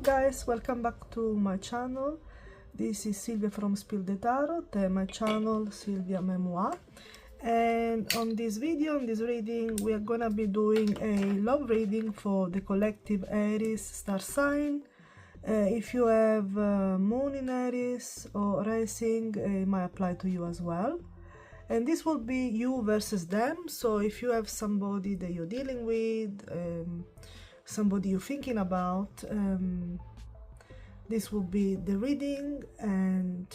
guys, welcome back to my channel. This is Silvia from Spill the Tarot and my channel Silvia Memoir. And on this video, on this reading, we are gonna be doing a love reading for the collective Aries star sign. If you have moon in Aries or rising, it might apply to you as well. And this will be you versus them. So if you have somebody that you're dealing with, somebody you're thinking about, this will be the reading, and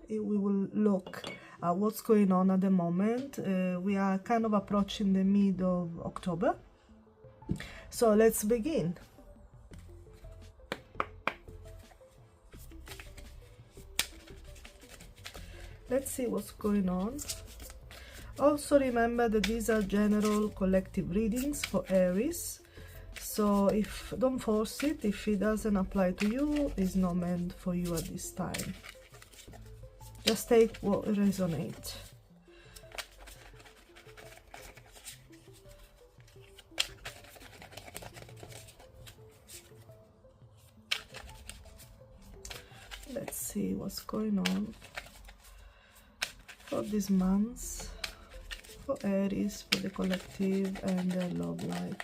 we will look at what's going on at the moment. We are kind of approaching the mid of October, so let's begin. Let's see what's going on. Also remember that these are general collective readings for Aries. So don't force it. If it doesn't apply to you, it's not meant for you at this time. Just take what resonates. Let's see what's going on for these months, for Aries, for the collective and their love life.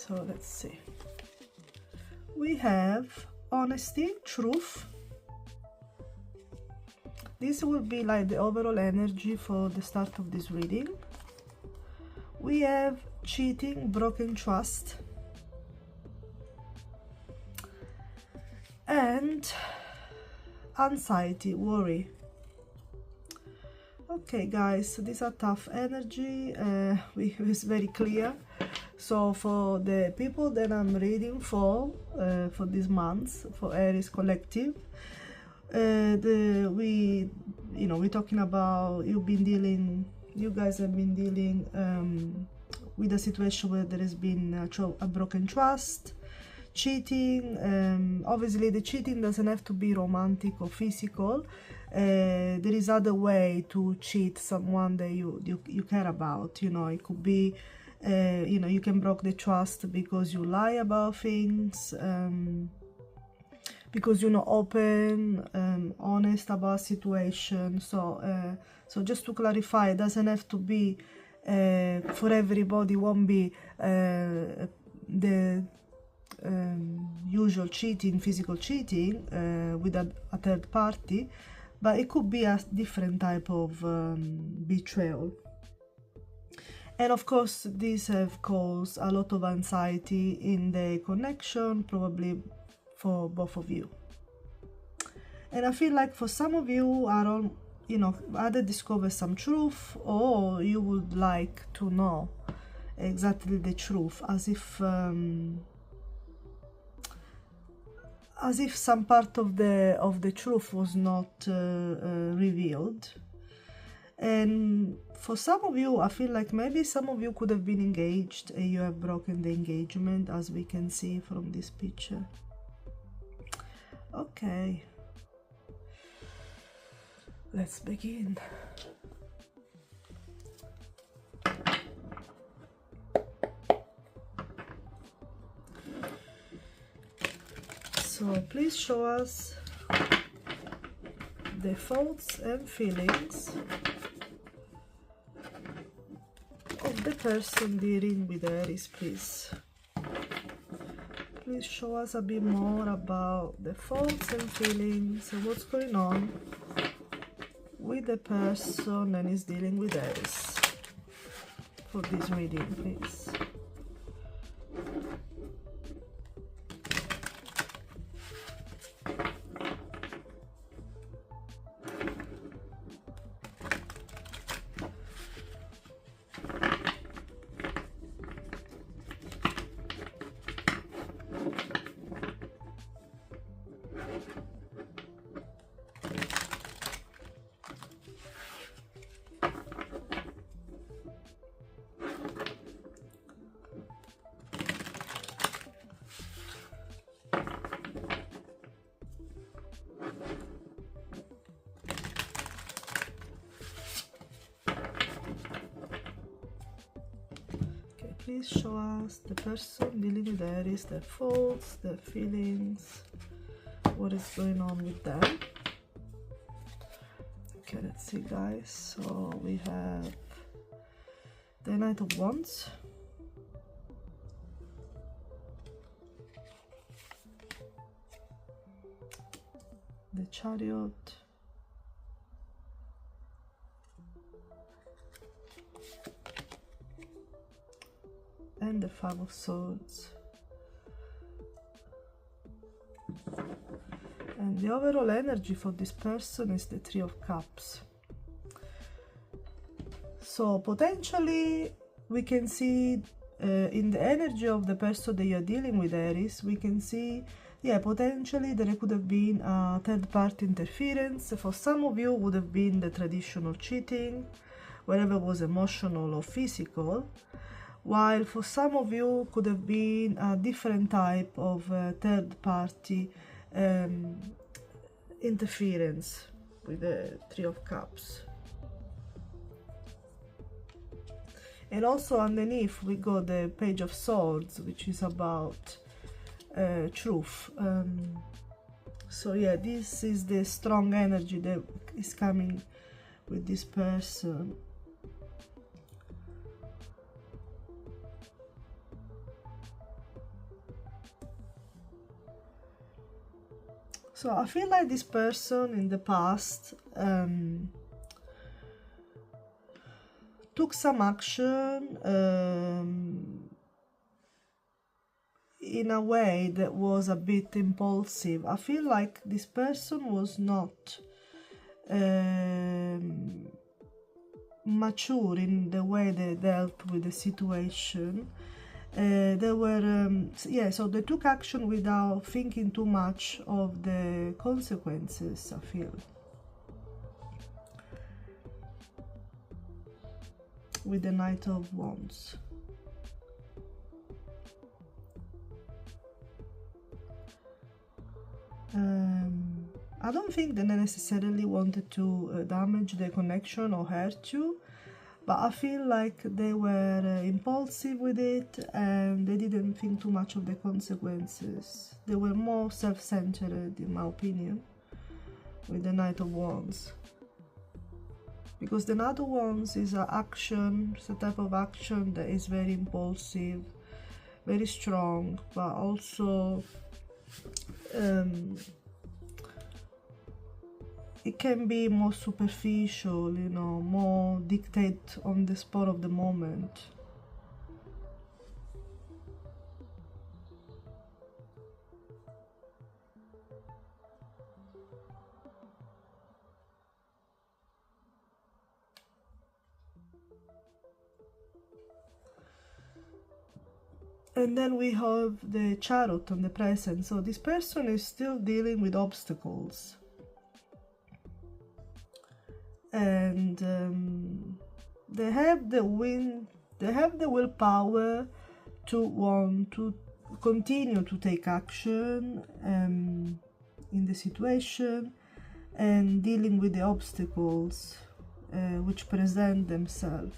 So let's see. We have honesty, truth. This will be like the overall energy for the start of this reading. We have cheating, broken trust, and anxiety, worry. Okay guys, so these are tough energy. It's very clear. So for the people that I'm reading for these months, for Aries collective, we're talking about you guys have been dealing with a situation where there has been a broken trust, cheating. Obviously the cheating doesn't have to be romantic or physical. There is other way to cheat someone that you care about. It could be you can break the trust because you lie about things, because you're not open, honest about situation. So just to clarify, it doesn't have to be for everybody. Won't be the usual cheating, physical cheating with a third party, but it could be a different type of betrayal. And of course, these have caused a lot of anxiety in the connection, probably for both of you. And I feel like for some of you are either discover some truth, or you would like to know exactly the truth, as if some part of the truth was not revealed. And for some of you, I feel like maybe some of you could have been engaged and you have broken the engagement, as we can see from this picture. Okay, let's begin. So please show us the thoughts and feelings of the person dealing with Aries, please. Please show us a bit more about the thoughts and feelings and what's going on with the person that is dealing with Aries for this reading, please. please show us the person dealing with Aries, their faults, their feelings, what is going on with them. Okay, let's see, guys. So we have the Knight of Wands, the Chariot, and the Five of Swords. And the overall energy for this person is the Three of Cups. So potentially we can see in the energy of the person that you're dealing with, Aries, we can see, yeah, potentially there could have been a third-party interference. For some of you would have been the traditional cheating, whether it was emotional or physical, while for some of you could have been a different type of third-party interference with the Three of Cups. And also underneath we got the Page of Swords, which is about truth. So yeah, this is the strong energy that is coming with this person. So I feel like this person in the past took some action in a way that was a bit impulsive. I feel like this person was not mature in the way they dealt with the situation. They were, yeah, so they took action without thinking too much of the consequences, I feel. With the Knight of Wands. I don't think they necessarily wanted to damage the connection or hurt you, but I feel like they were impulsive with it and they didn't think too much of the consequences. They were more self-centered, in my opinion, with the Knight of Wands. Because the Knight of Wands is an action, it's a type of action that is very impulsive, very strong, but also it can be more superficial, you know, more dictate on the spur of the moment. And then we have the Chariot on the present. So this person is still dealing with obstacles. And they have the willpower to want to continue to take action in the situation and dealing with the obstacles which present themselves.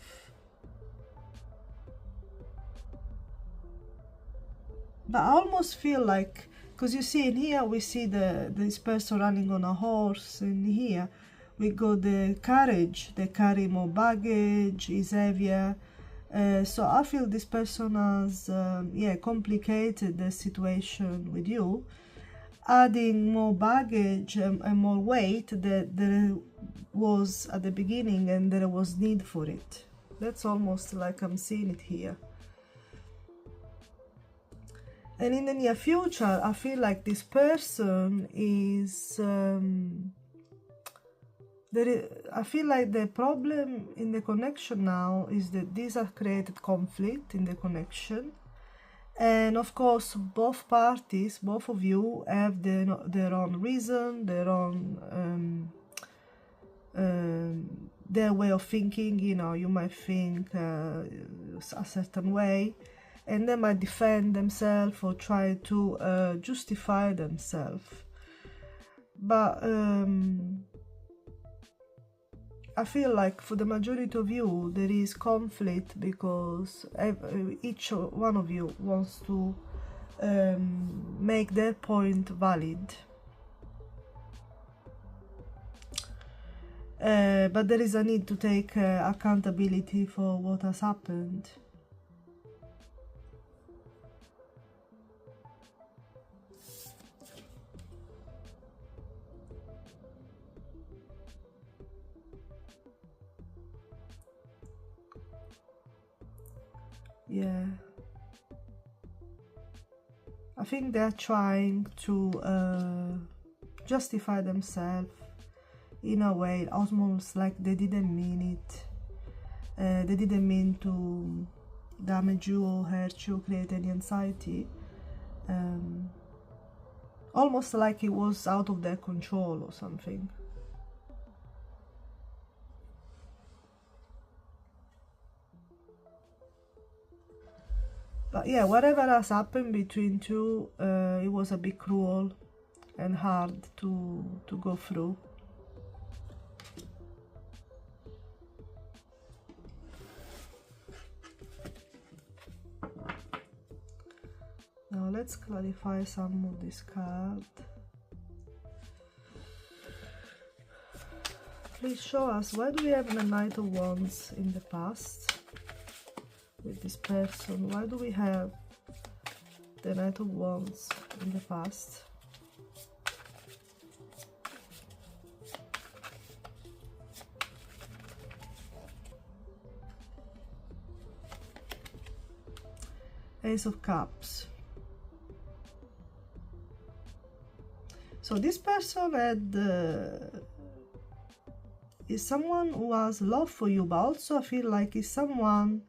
But I almost feel like, because you see in here we see this person running on a horse, and here we got the courage, they carry more baggage, is heavier. So I feel this person has yeah, complicated the situation with you, adding more baggage and more weight that there was at the beginning and there was need for it. That's almost like I'm seeing it here. And in the near future, I feel like this person is... I feel like the problem in the connection now is that these have created conflict in the connection. And of course, both parties, both of you, have their own reason, their own... their way of thinking. You know, you might think a certain way, and they might defend themselves or try to justify themselves. But I feel like for the majority of you there is conflict because each one of you wants to make their point valid. But there is a need to take accountability for what has happened. Yeah, I think they're trying to justify themselves in a way, almost like they didn't mean it. They didn't mean to damage you or hurt you, create any anxiety. Almost like it was out of their control or something. But yeah, whatever has happened between two, it was a bit cruel and hard to go through. Now let's clarify some of this card. Please show us, why do we have the Knight of Wands in the past with this person? Why do we have the Knight of Wands in the past? Ace of Cups. So this person is someone who has love for you, but also I feel like is someone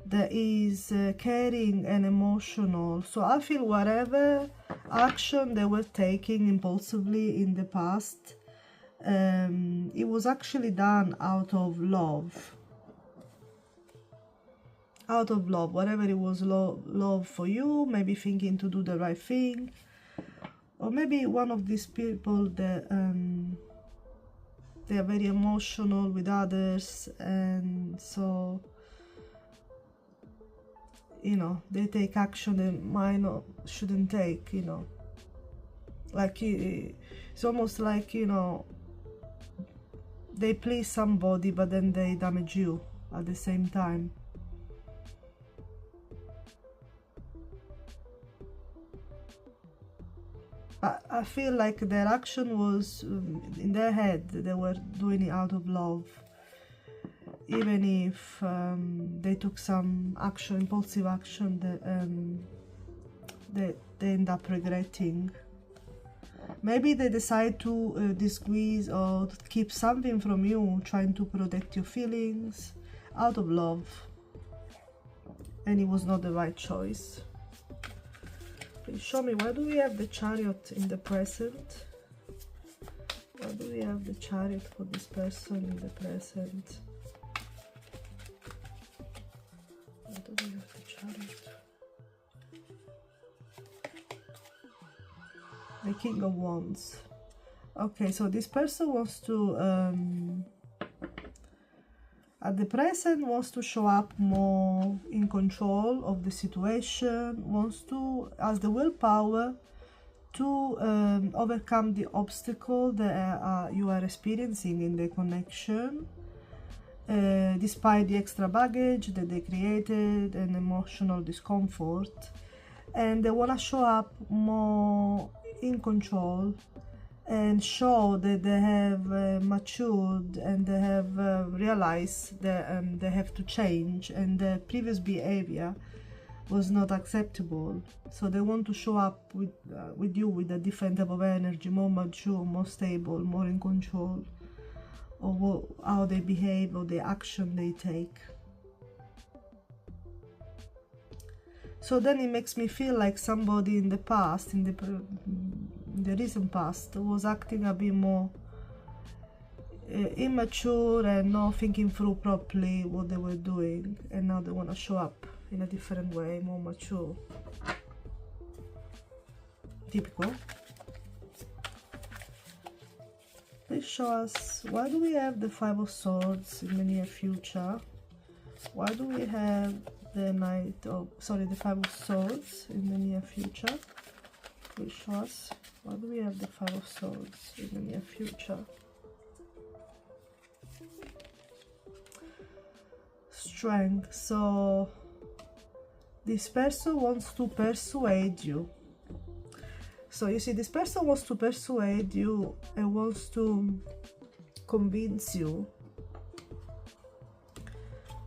that is caring and emotional. So I feel whatever action they were taking impulsively in the past, it was actually done out of love. Out of love, whatever it was, love for you, maybe thinking to do the right thing. Or maybe one of these people that they are very emotional with others, and so, you know, they take action they might not, shouldn't take, you know. Like, it's almost like, you know, they please somebody, but then they damage you at the same time. I feel like their action was in their head, they were doing it out of love, even if they took some action, impulsive action that they end up regretting. Maybe they decide to disguise or keep something from you, trying to protect your feelings out of love, and it was not the right choice. Show me, why do we have the Chariot in the present? Why do we have the Chariot for this person in the present? Why do we have the Chariot? The King of Wands. Okay, so this person wants to at the present wants to show up more in control of the situation, wants to, has the willpower to overcome the obstacle that you are experiencing in the connection, despite the extra baggage that they created and emotional discomfort, and they want to show up more in control and show that they have matured and they have realized that they have to change and the previous behavior was not acceptable. So they want to show up with you with a different type of energy, more mature, more stable, more in control of how they behave or the action they take. So then it makes me feel like somebody in the past, in the recent past, was acting a bit more immature and not thinking through properly what they were doing, and now they want to show up in a different way, more mature. Typical. Please show us, why do we have the Five of Swords in the near future? Why do we have the the Five of Swords in the near future? Please show us, why do we have the Five of Swords in the near future? Strength. So this person wants to persuade you. So you see, this person wants to persuade you and wants to convince you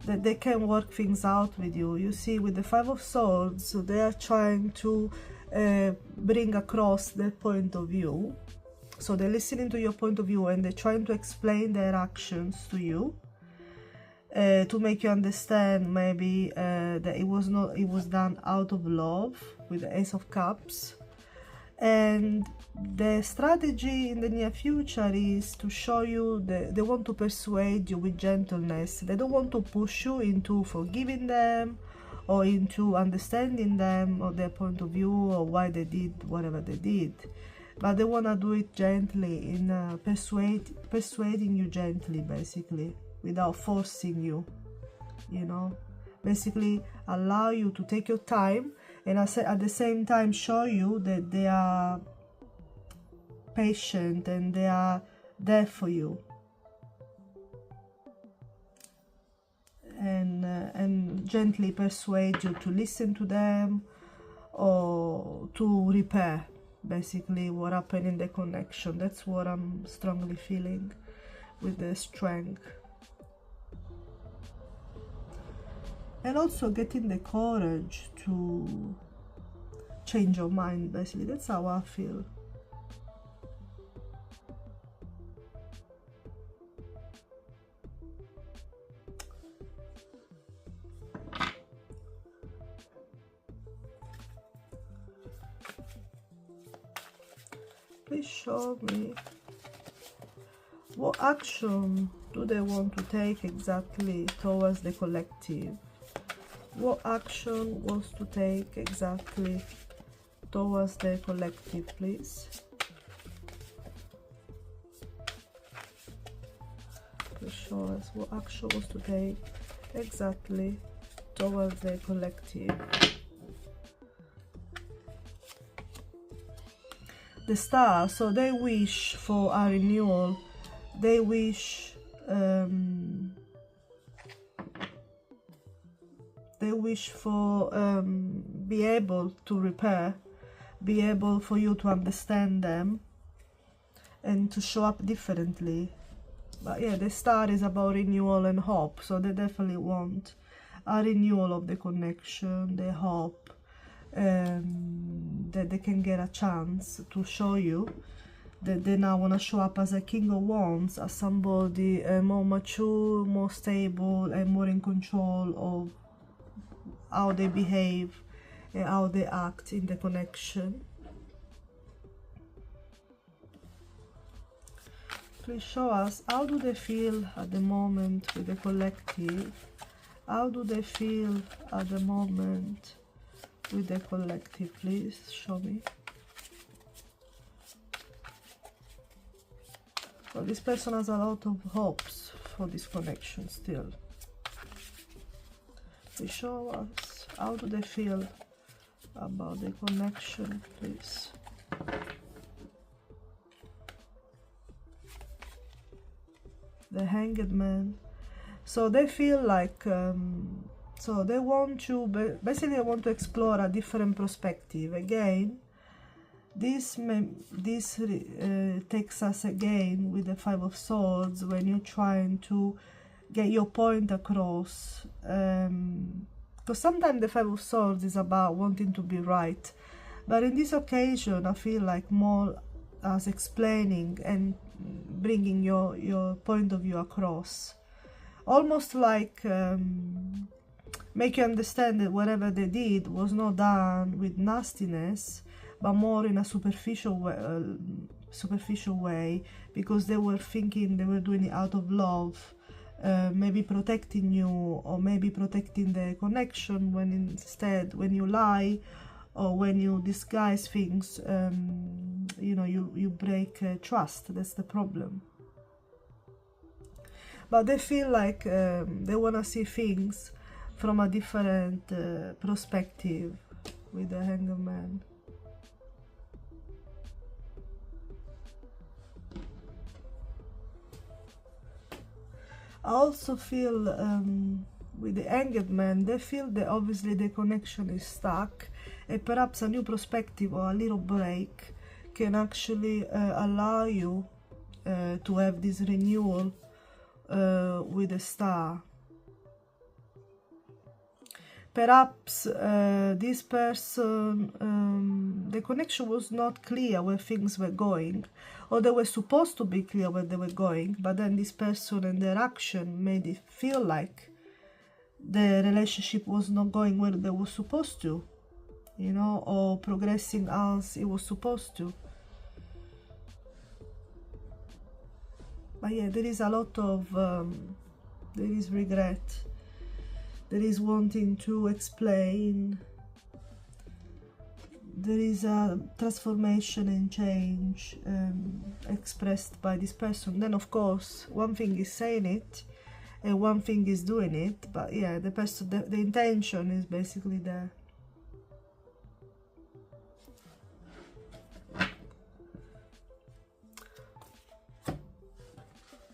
that they can work things out with you. You see, with the Five of Swords, so they are trying to bring across their point of view. So they're listening to your point of view and they're trying to explain their actions to you, to make you understand maybe that it was done out of love, with the Ace of Cups. And the strategy in the near future is to show you that they want to persuade you with gentleness. They don't want to push you into forgiving them or into understanding them or their point of view or why they did whatever they did. But they want to do it gently, in persuading you gently, basically, without forcing you, you know. Basically allow you to take your time, and at the same time show you that they are patient and they are there for you, and gently persuade you to listen to them or to repair basically what happened in the connection. That's what I'm strongly feeling with the Strength. And also getting the courage to change your mind, basically. That's how I feel. Please show me, what action do they want to take exactly towards the collective? What action wants to take exactly towards the collective, please? Please show us what action wants to take exactly towards the collective. The Star. So they wish for a renewal. They wish for be able to repair, be able for you to understand them and to show up differently. But yeah, the Star is about renewal and hope, so they definitely want a renewal of the connection. They hope that they can get a chance to show you that they now want to show up as a King of Wands, as somebody more mature, more stable and more in control of how they behave and how they act in the connection. Please show us, how do they feel at the moment with the collective? How do they feel at the moment with the collective? Please show me. Well, this person has a lot of hopes for this connection still. Please show us, how do they feel about the connection, please? The Hanged Man. So they feel like, so they want to, basically they want to explore a different perspective. Again, this takes us again with the Five of Swords, when you're trying to get your point across, because sometimes the Five of Swords is about wanting to be right, but in this occasion I feel like more as explaining and bringing your point of view across, almost like make you understand that whatever they did was not done with nastiness, but more in a superficial way, because they were thinking they were doing it out of love, maybe protecting you or maybe protecting the connection, when instead when you lie or when you disguise things, you know, you break trust. That's the problem. but they feel like they want to see things from a different perspective with the Hanged Man. I also feel with the Hanged Man, they feel that obviously the connection is stuck, and perhaps a new perspective or a little break can actually allow you to have this renewal with the Star. Perhaps this person, the connection was not clear where things were going, or they were supposed to be clear where they were going, but then this person and their action made it feel like the relationship was not going where they were supposed to, you know, or progressing as it was supposed to. But yeah, there is a lot of, there is regret. There is wanting to explain. There is a transformation and change expressed by this person. Then, of course, one thing is saying it, and one thing is doing it. But yeah, the person, the intention is basically there.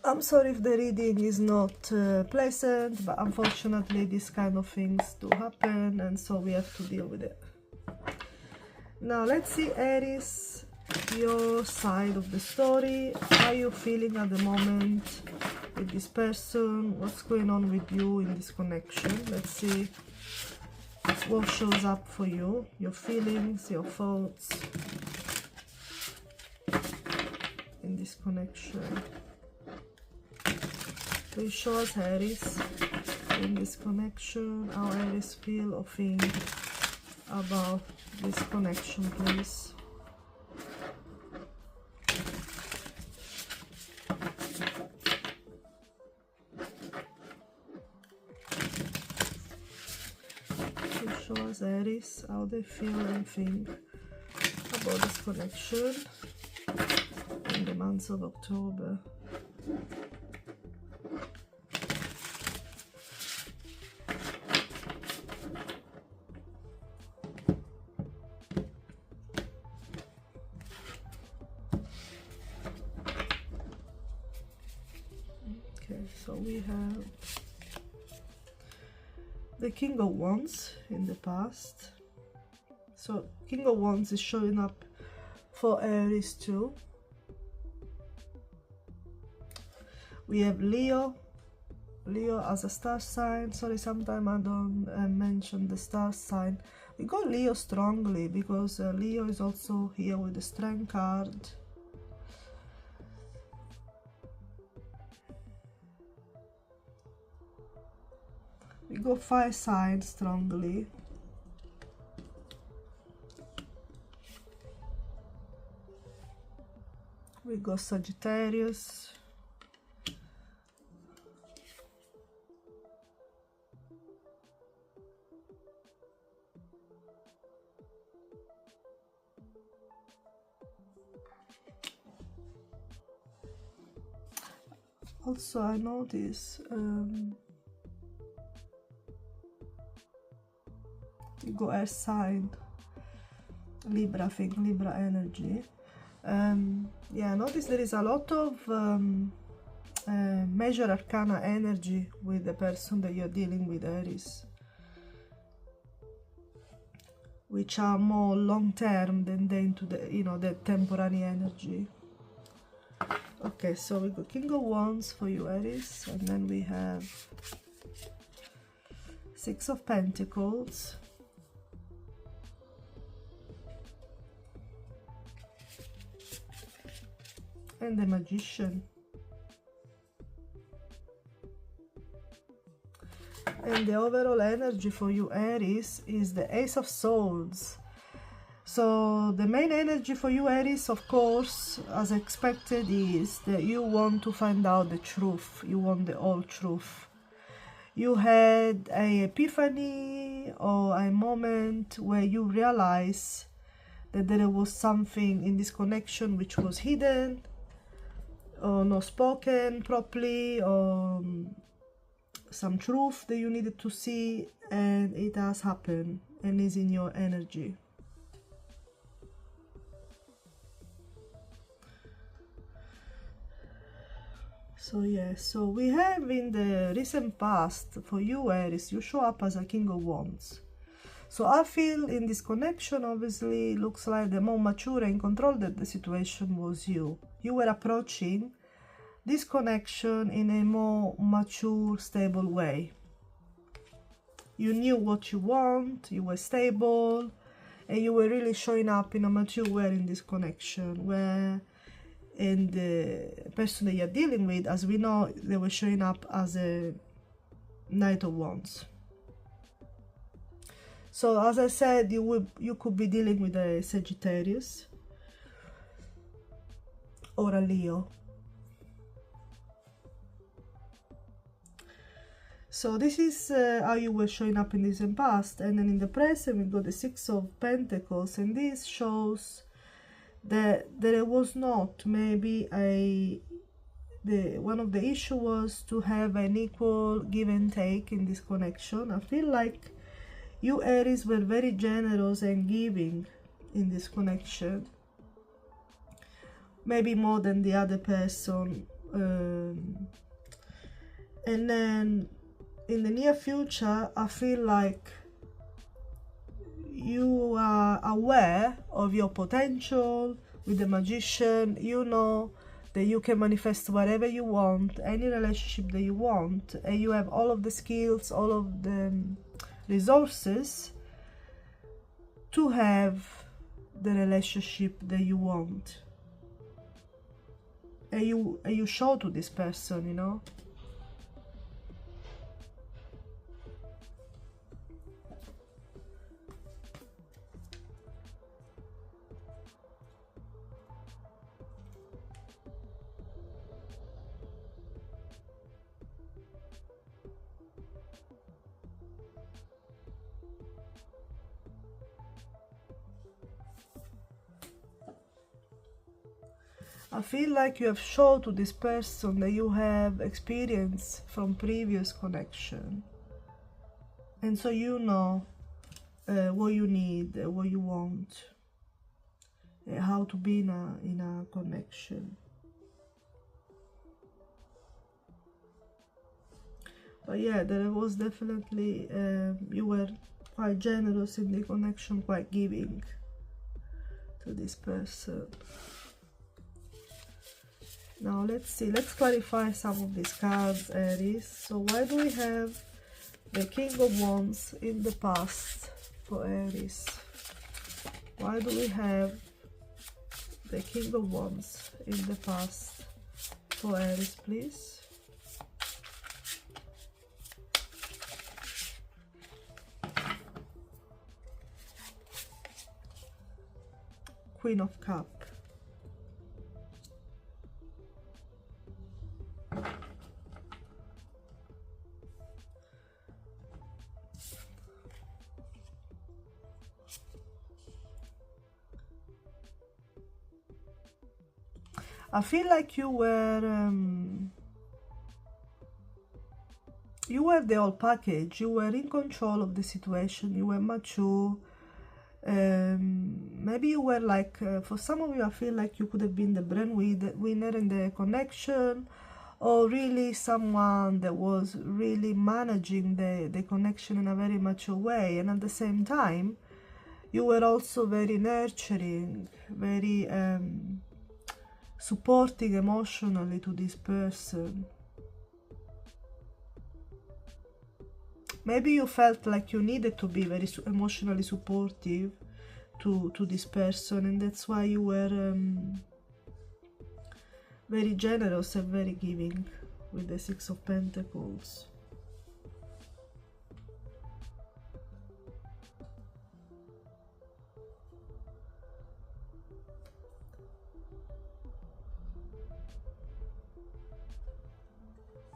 I'm sorry if the reading is not pleasant, but unfortunately these kind of things do happen, and so we have to deal with it. Now let's see, Aries, your side of the story. How are you feeling at the moment with this person? What's going on with you in this connection? Let's see what shows up for you, your feelings, your thoughts in this connection. Please show us, Aries, in this connection, how Aries feel or think about this connection, please. Please show us, Aries, how they feel and think about this connection in the month of October. So we have the King of Wands in the past. So King of Wands is showing up for Aries too. We have Leo. Leo as a star sign. Sorry, sometimes I don't mention the star sign. We got Leo strongly because Leo is also here with the Strength card. We go fire sign strongly. We go Sagittarius. Also, I notice you go air sign, Libra, I think, Libra energy. Yeah, I notice there is a lot of major arcana energy with the person that you're dealing with, Aries, which are more long term than into the, you know, the temporary energy. Okay, so we got King of Wands for you, Aries, and then we have Six of Pentacles. And the Magician. And the overall energy for you, Aries, is the Ace of Swords. So the main energy for you, Aries, of course, as expected, is that you want to find out the truth. You want the whole truth. You had an epiphany or a moment where you realize that there was something in this connection which was hidden, or not spoken properly, or some truth that you needed to see, and it has happened and is in your energy. So yeah, so we have in the recent past, for you Aries, you show up as a King of Wands. So I feel in this connection, obviously, looks like the more mature and controlled that the situation was you. You were approaching this connection in a more mature, stable way. You knew what you want, you were stable, and you were really showing up in a mature way in this connection, where in the person that you're dealing with, as we know, they were showing up as a Knight of Wands. So as I said, you could be dealing with a Sagittarius or a Leo. So this is how you were showing up in this past, and then in the present we got the Six of Pentacles, and this shows that there was not maybe one of the issue was to have an equal give and take in this connection. I feel like you Aries were very generous and giving in this connection, maybe more than the other person, and then in the near future I feel like you are aware of your potential. With the Magician, you know that you can manifest whatever you want, any relationship that you want, and you have all of the skills, all of the resources to have the relationship that you want, and you show to this person, you know. I feel like you have shown to this person that you have experience from previous connection, and so you know what you need, what you want, how to be in a connection. But yeah, there was definitely you were quite generous in the connection, quite giving to this person. Now let's see, let's clarify some of these cards, Aries. So why do we have the King of Wands in the past for Aries? Why do we have the King of Wands in the past for Aries, please? Queen of Cups. I feel like you were the whole package. You were in control of the situation. You were mature. Maybe you were like, for some of you, I feel like you could have been the breadwinner in the connection, or really someone that was really managing the connection in a very mature way. And at the same time, you were also very nurturing, very supporting emotionally to this person. Maybe you felt like you needed to be very emotionally supportive to this person, and that's why you were very generous and very giving with the Six of Pentacles.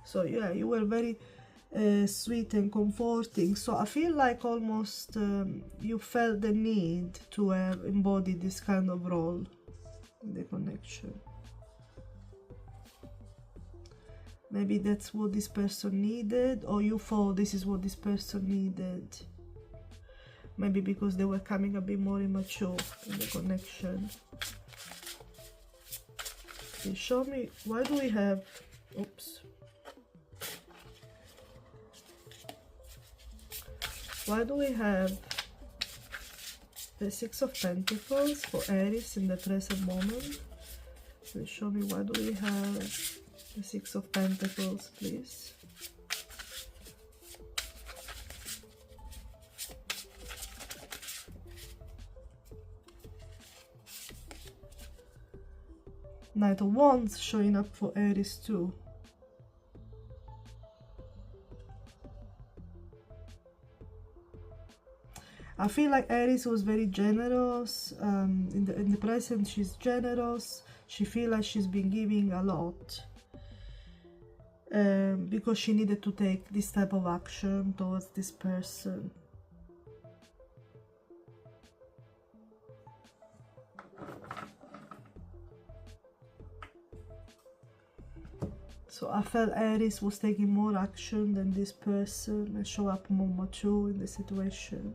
So yeah, you were very sweet and comforting. So I feel like almost you felt the need to have embodied this kind of role in the connection. Maybe that's what this person needed, or you thought this is what this person needed. Maybe because they were coming a bit more immature in the connection. Okay, show me, why do we have, oops. Why do we have the Six of Pentacles for Aries in the present moment? Please show me, why do we have the Six of Pentacles, please? Knight of Wands showing up for Aries too. I feel like Aries was very generous. In the present, she's generous. She feels like she's been giving a lot. Because she needed to take this type of action towards this person. So I felt Aries was taking more action than this person and show up more mature in the situation.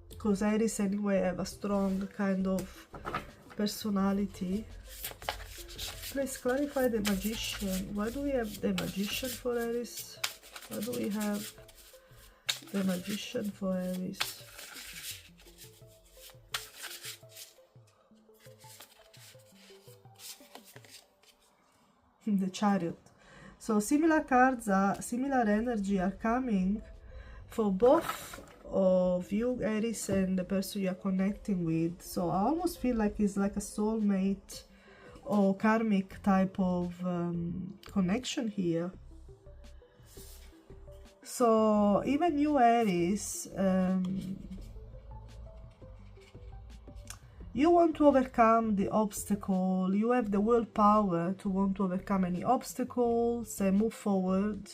Because Aries anyway have a strong kind of personality. Please clarify the Magician. Why do we have the Magician for Aries? Why do we have the Magician for Aries? The Chariot. So similar cards are, similar energy are coming for both of you, Aries, and the person you are connecting with. So I almost feel like it's like a soulmate or karmic type of connection here. So even you, Aries, you want to overcome the obstacle. You have the willpower to want to overcome any obstacles and move forward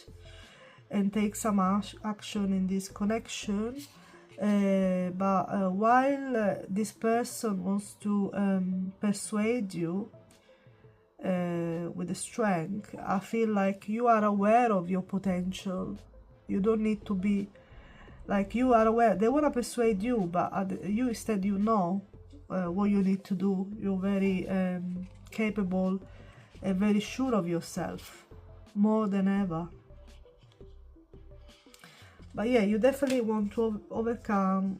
and take some action in this connection. But while this person wants to persuade you with the strength, I feel like you are aware of your potential. You don't need to be like, you are aware. They want to persuade you, but you instead, you know what you need to do. You're very capable and very sure of yourself, more than ever. But yeah, you definitely want to overcome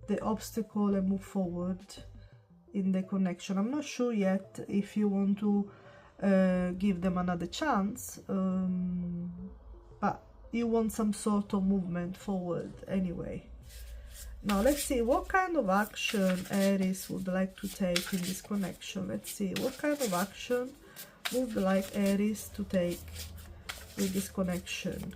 the obstacle and move forward in the connection. I'm not sure yet if you want to give them another chance, but you want some sort of movement forward anyway. Now let's see what kind of action Aries would like to take in this connection. Let's see what kind of action would like Aries to take with this connection.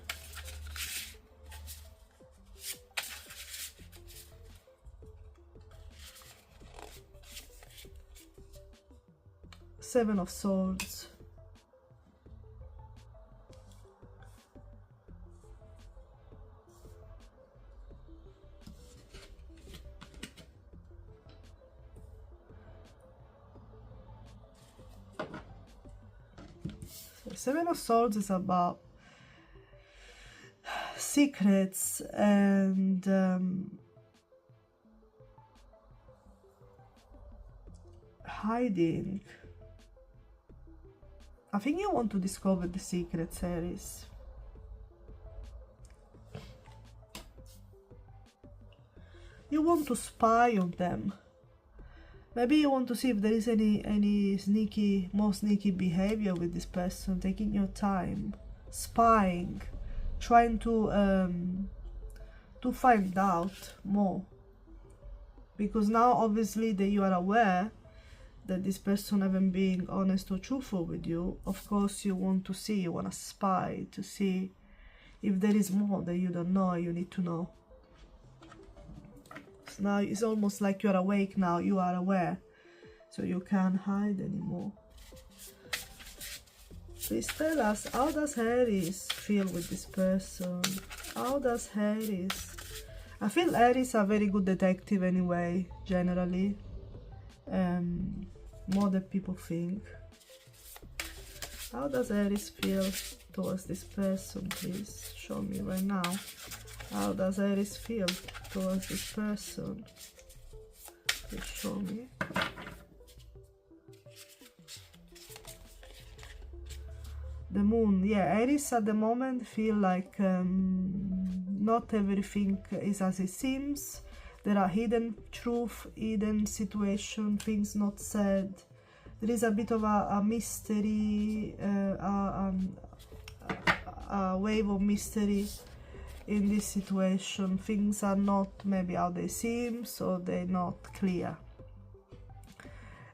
Seven of Swords. Seven of Swords is about secrets and hiding. I think you want to discover the secrets, Aries. You want to spy on them. Maybe you want to see if there is any sneaky, more sneaky behavior with this person, taking your time, spying, trying to find out more. Because now obviously that you are aware that this person haven't been honest or truthful with you, of course you want to see, you want to spy to see if there is more that you don't know, you need to know. So now it's almost like you're awake now, you are aware, so you can't hide anymore. Please tell us, how does Aries feel with this person? How does Aries? I feel Aries are very good detective anyway, generally. More than people think. How does Aries feel towards this person? Please show me right now. How does Aries feel towards this person? Please show me. The moon, yeah, Aries at the moment feel like not everything is as it seems. There are hidden truth, hidden situation, things not said. There is a bit of a mystery, a wave of mystery in this situation. Things are not maybe how they seem, so they're not clear.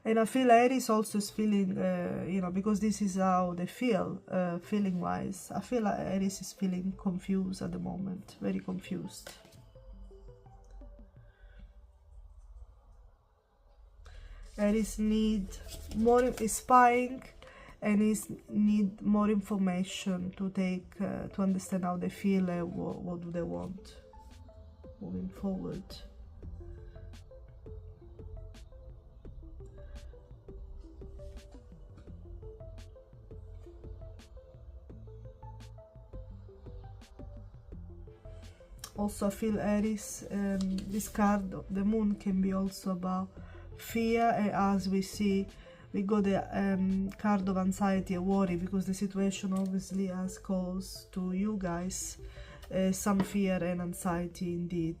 And I feel Aries also is feeling, you know, because this is how they feel, feeling-wise. I feel like Aries is feeling confused at the moment, very confused. Aries need more, is spying, and is need more information to take, to understand how they feel and what do they want moving forward. Also, I feel Aries, this card, the moon, can be also about fear, and as we see, we got the card of anxiety and worry, because the situation obviously has caused to you guys some fear and anxiety indeed.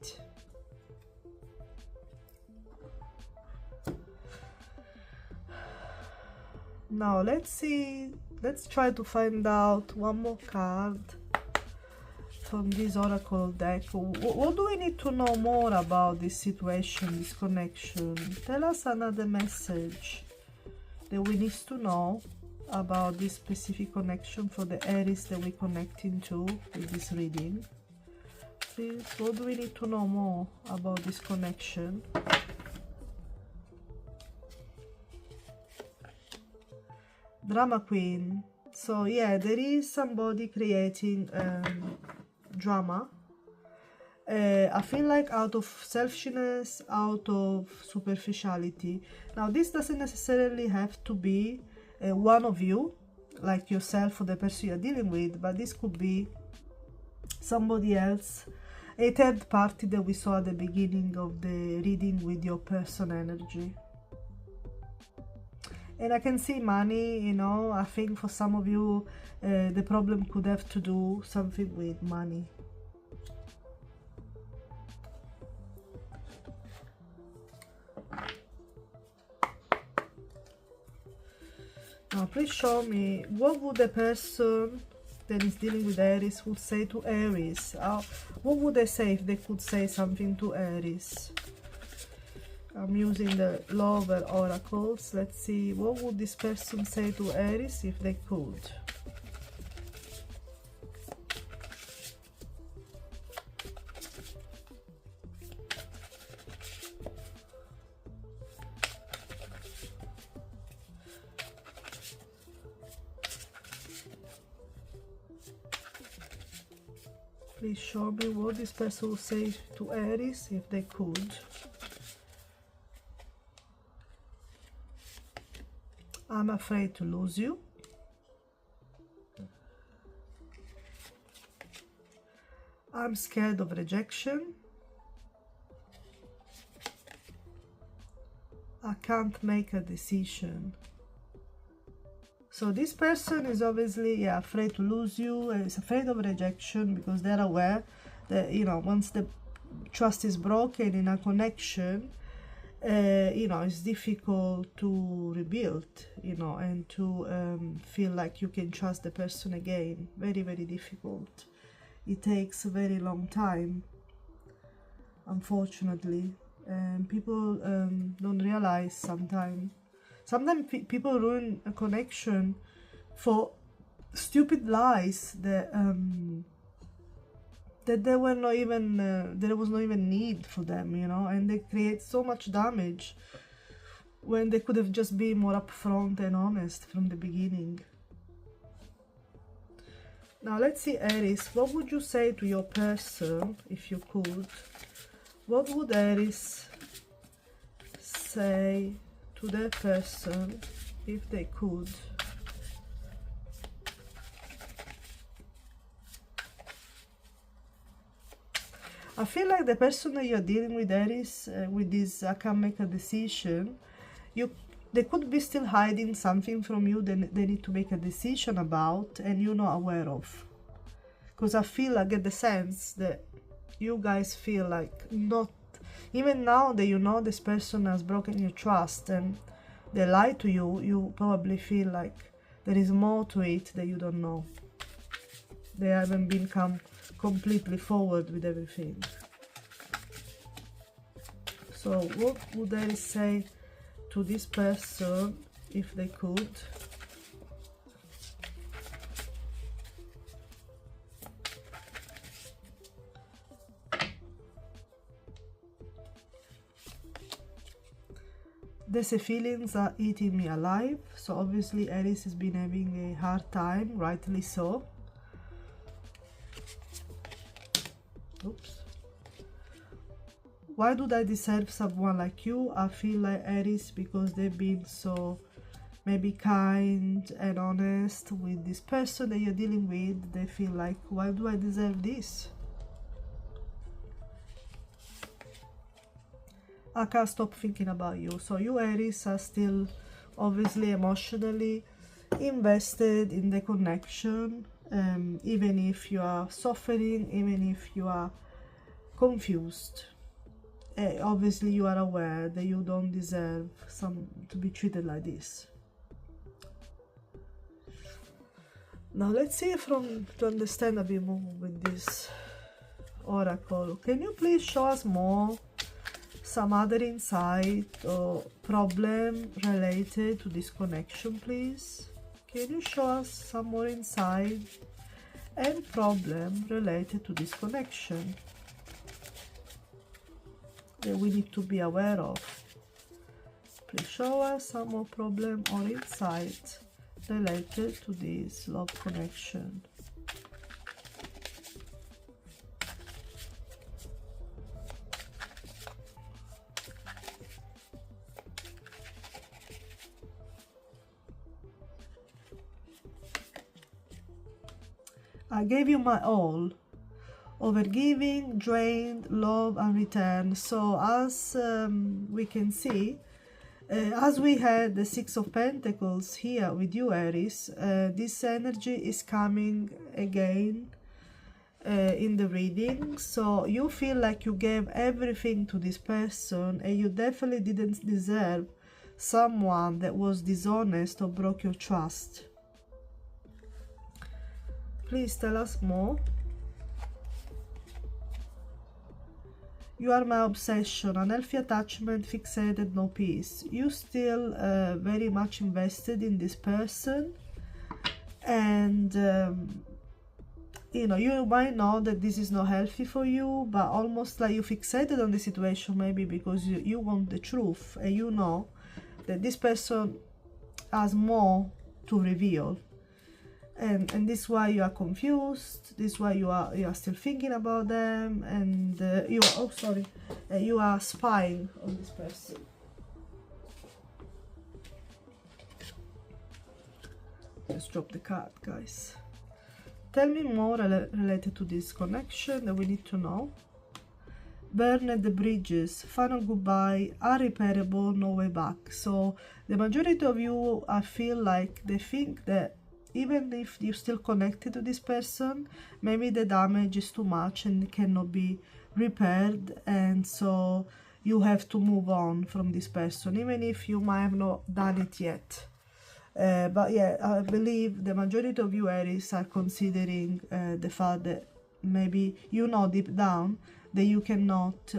Now let's see, let's try to find out one more card from this oracle deck. What do we need to know more about this situation, this connection? Tell us another message that we need to know about this specific connection for the Aries that we're connecting to with this reading. Please, what do we need to know more about this connection? Drama Queen. So yeah, there is somebody creating drama. I feel like out of selfishness, out of superficiality. Now this doesn't necessarily have to be one of you, like yourself or the person you're dealing with, but this could be somebody else, a third party that we saw at the beginning of the reading with your person energy. And I can see money, you know. I think for some of you the problem could have to do something with money. Now please show me, what would the person that is dealing with Aries would say to Aries? What would they say if they could say something to Aries? I'm using the Lover oracles. Let's see, what would this person say to Aries if they could? Please show me what this person will say to Aries if they could. I'm afraid to lose you. I'm scared of rejection. I can't make a decision. So this person is obviously afraid to lose you, is afraid of rejection, because they're aware that, you know, once the trust is broken in a connection, you know, it's difficult to rebuild, you know, and to feel like you can trust the person again. Very, very difficult. It takes a very long time, unfortunately, and people don't realize sometimes. Sometimes people ruin a connection for stupid lies that there were not even there was not even need for them, you know, and they create so much damage when they could have just been more upfront and honest from the beginning. Now let's see, Aries, what would you say to your person if you could? What would Aries say to their person if they could? I feel like the person that you're dealing with, Aries, with this I can't make a decision, they could be still hiding something from you that they need to make a decision about and you're not aware of. Because I feel, I get the sense that you guys feel like not, even now that you know this person has broken your trust and they lie to you, you probably feel like there is more to it that you don't know. They haven't been completely forward with everything. So what would I say to this person if they could? These feelings are eating me alive. So obviously Aries has been having a hard time, rightly so. Oops. Why do I deserve someone like you? I feel like Aries, because they've been so maybe kind and honest with this person that you're dealing with. They feel like, why do I deserve this? I can't stop thinking about you. So you, Aries, are still obviously emotionally invested in the connection, even if you are suffering, even if you are confused. Obviously you are aware that you don't deserve to be treated like this. Now let's see to understand a bit more with this oracle. Can you please show us more, some other insight or problem related to this connection, please? Can you show us some more insight and problem related to this connection that we need to be aware of? Please show us some more problem or insight related to this love connection. I gave you my all, overgiving, drained, love and return. So as we can see, as we had the Six of Pentacles here with you, Aries, this energy is coming again in the reading. So you feel like you gave everything to this person and you definitely didn't deserve someone that was dishonest or broke your trust. Please tell us more. You are my obsession, unhealthy attachment, fixated, no peace. You still very much invested in this person, and you know, you might know that this is not healthy for you, but almost like you fixated on the situation, maybe because you want the truth and you know that this person has more to reveal. And this is why you are confused, this is why you are still thinking about them, and you are spying on this person. Let's drop the card, guys. Tell me more related to this connection that we need to know. Burn the bridges, final goodbye, irreparable, no way back. So the majority of you, I feel like they think that even if you're still connected to this person, maybe the damage is too much and cannot be repaired, and so you have to move on from this person, even if you might have not done it yet. But yeah, I believe the majority of you, Aries, are considering the fact that maybe you know deep down that you cannot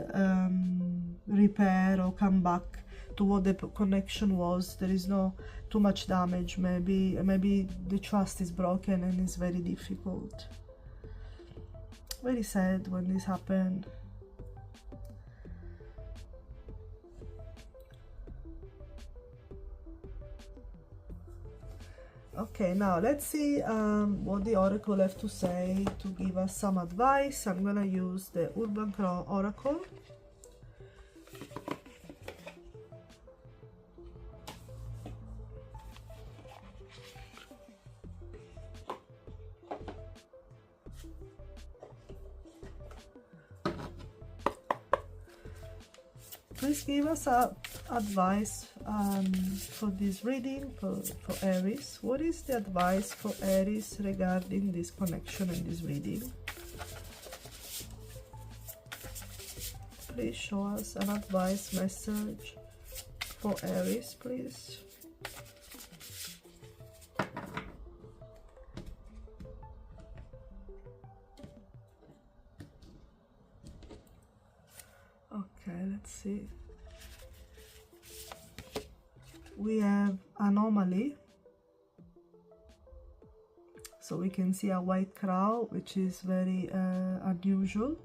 repair or come back to what the connection was. There is no too much damage. Maybe the trust is broken and it's very difficult. Very sad when this happened. Okay, now let's see what the oracle have to say to give us some advice. I'm gonna use the Urban Crow Oracle. please give us advice for this reading for Aries. What is the advice for Aries regarding this connection and this reading? Please show us an advice message for Aries, please. Okay, let's see. We have anomaly. So we can see a white crow, which is very unusual.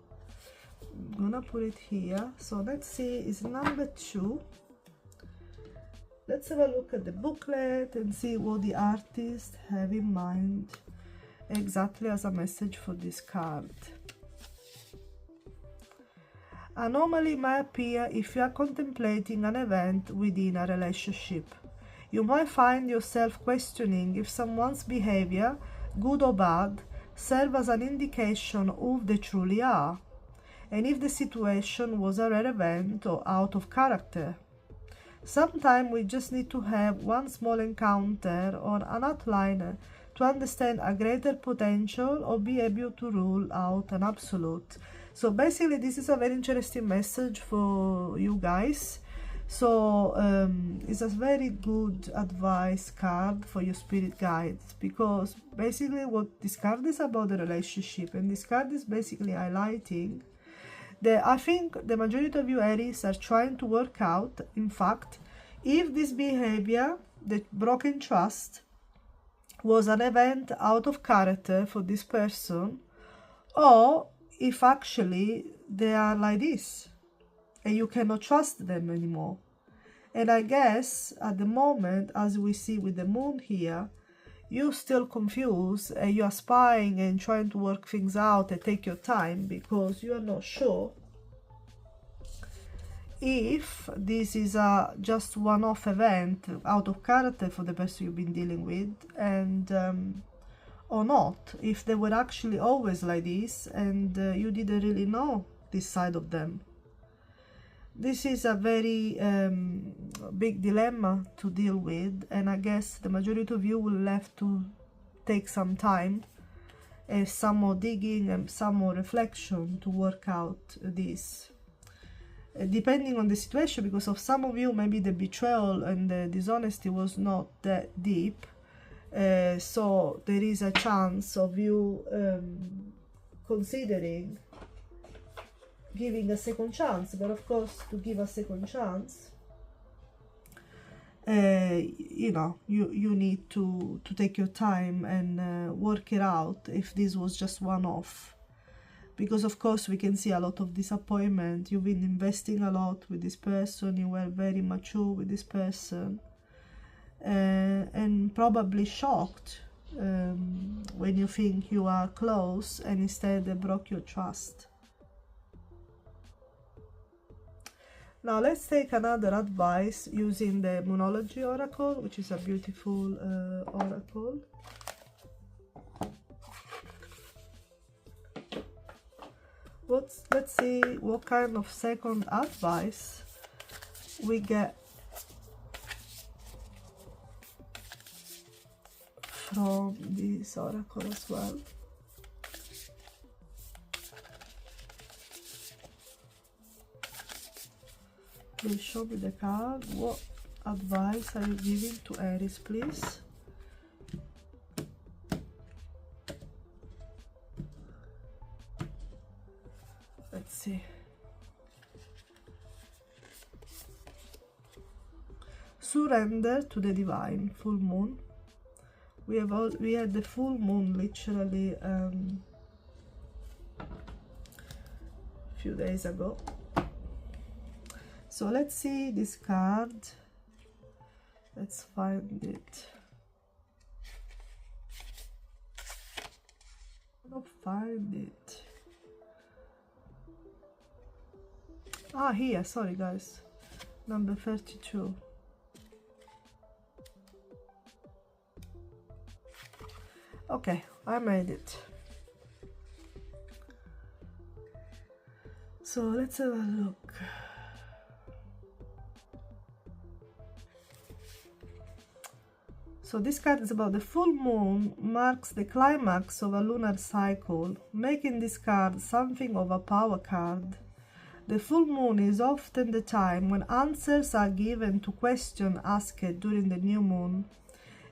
I'm gonna put it here. So let's see, it's number 2. Let's have a look at the booklet and see what the artist have in mind exactly as a message for this card. Anomaly may appear if you are contemplating an event within a relationship. You might find yourself questioning if someone's behavior, good or bad, serves as an indication of who they truly are, and if the situation was a rare event or out of character. Sometimes we just need to have one small encounter or an outline to understand a greater potential or be able to rule out an absolute. So basically this is a very interesting message for you guys. So it's a very good advice card for your spirit guides, because basically what this card is about the relationship, and this card is basically highlighting that I think the majority of you Aries are trying to work out, in fact, if this behavior, the broken trust, was an event out of character for this person, or if actually they are like this and you cannot trust them anymore. And I guess at the moment, as we see with the moon here, you're still confused and you are spying and trying to work things out and take your time, because you are not sure if this is a just one-off event out of character for the person you've been dealing with, and or not, if they were actually always like this and you didn't really know this side of them. This is a very big dilemma to deal with, and I guess the majority of you will have to take some time, some more digging and some more reflection to work out this. Depending on the situation, because of some of you maybe the betrayal and the dishonesty was not that deep, so there is a chance of you considering giving a second chance. But of course, to give a second chance, you know, you need to take your time and work it out if this was just one-off. Because of course we can see a lot of disappointment. You've been investing a lot with this person, you were very mature with this person, and probably shocked when you think you are close and instead they broke your trust. Now let's take another advice using the Moonology Oracle, which is a beautiful oracle. Let's see what kind of second advice we get from this oracle as well. Please show me the card. What advice are you giving to Aries, please? Let's see. Surrender to the divine. Full moon. We had the full moon literally a few days ago. So let's see this card. Let's find it. I don't find it. Ah, here, sorry guys. Number 32. Okay, I made it. So let's have a look. So this card is about the full moon marks the climax of a lunar cycle, making this card something of a power card. The full moon is often the time when answers are given to questions asked during the new moon.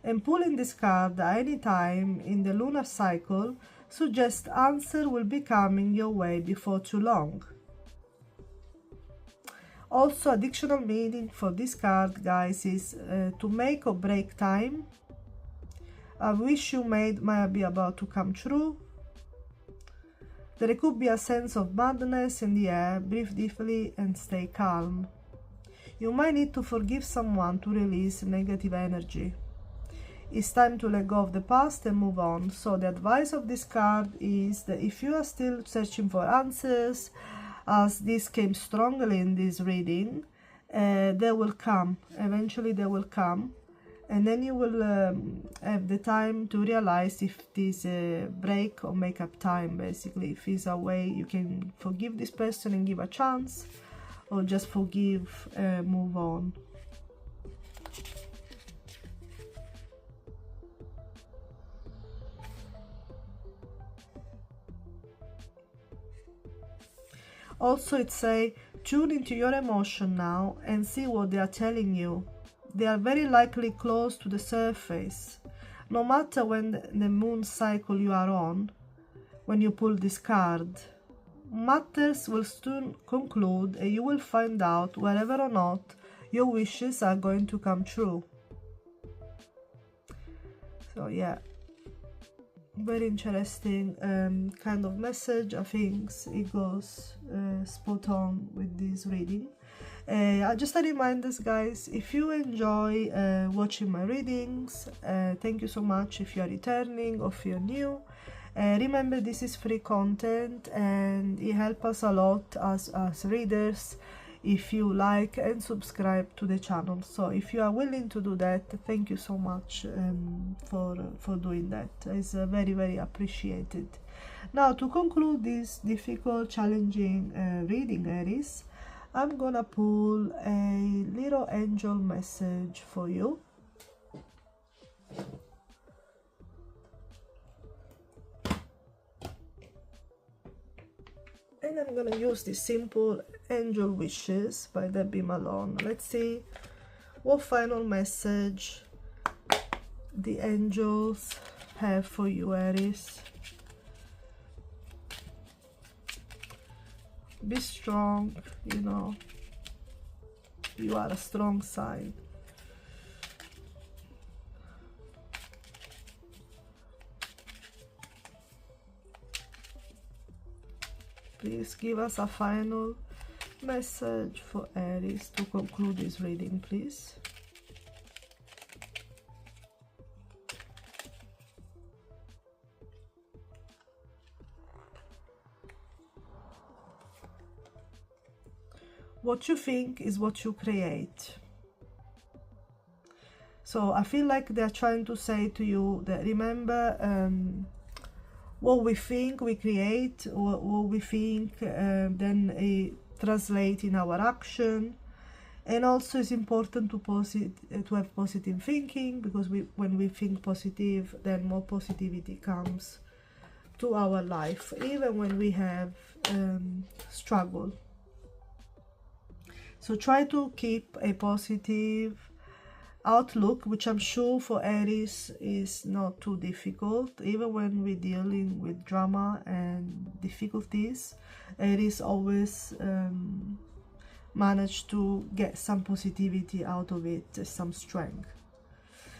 And pulling this card at any time in the lunar cycle suggests answer will be coming your way before too long. Also, additional meaning for this card, guys, is to make or break time. A wish you made might be about to come true. There could be a sense of madness in the air. Breathe deeply and stay calm. You might need to forgive someone to release negative energy. It's time to let go of the past and move on. So the advice of this card is that if you are still searching for answers, as this came strongly in this reading, they will come. Eventually they will come, and then you will have the time to realize if it is a break or make up time, basically. If it's a way you can forgive this person and give a chance, or just forgive and move on. Also, it says, tune into your emotion now and see what they are telling you. They are very likely close to the surface. No matter when the moon cycle you are on, when you pull this card, matters will soon conclude and you will find out whether or not your wishes are going to come true. So yeah, very interesting kind of message. I think it goes spot on with this reading. Just a reminder, guys, if you enjoy watching my readings, thank you so much if you are returning or if you're new. Remember, this is free content and it helps us a lot as readers if you like and subscribe to the channel. So if you are willing to do that, thank you so much for doing that. It's very, very appreciated. Now, to conclude this difficult, challenging reading, Aries, I'm gonna pull a little angel message for you. And I'm gonna use this simple angel wishes by Debbie Malone. Let's see what final message the angels have for you, Aries. Be strong, you know, you are a strong sign. Please give us a final message for Aries to conclude this reading, please. What you think is what you create. So I feel like they're trying to say to you that remember, what we think we create, what we think then it translates in our action. And also it's important to have positive thinking, because when we think positive, then more positivity comes to our life, even when we have struggle. So try to keep a positive outlook, which I'm sure for Aries is not too difficult. Even when we're dealing with drama and difficulties, Aries always manage to get some positivity out of it, some strength.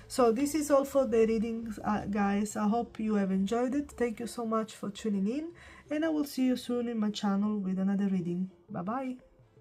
So this is all for the readings, guys. I hope you have enjoyed it. Thank you so much for tuning in, and I will see you soon in my channel with another reading. Bye bye.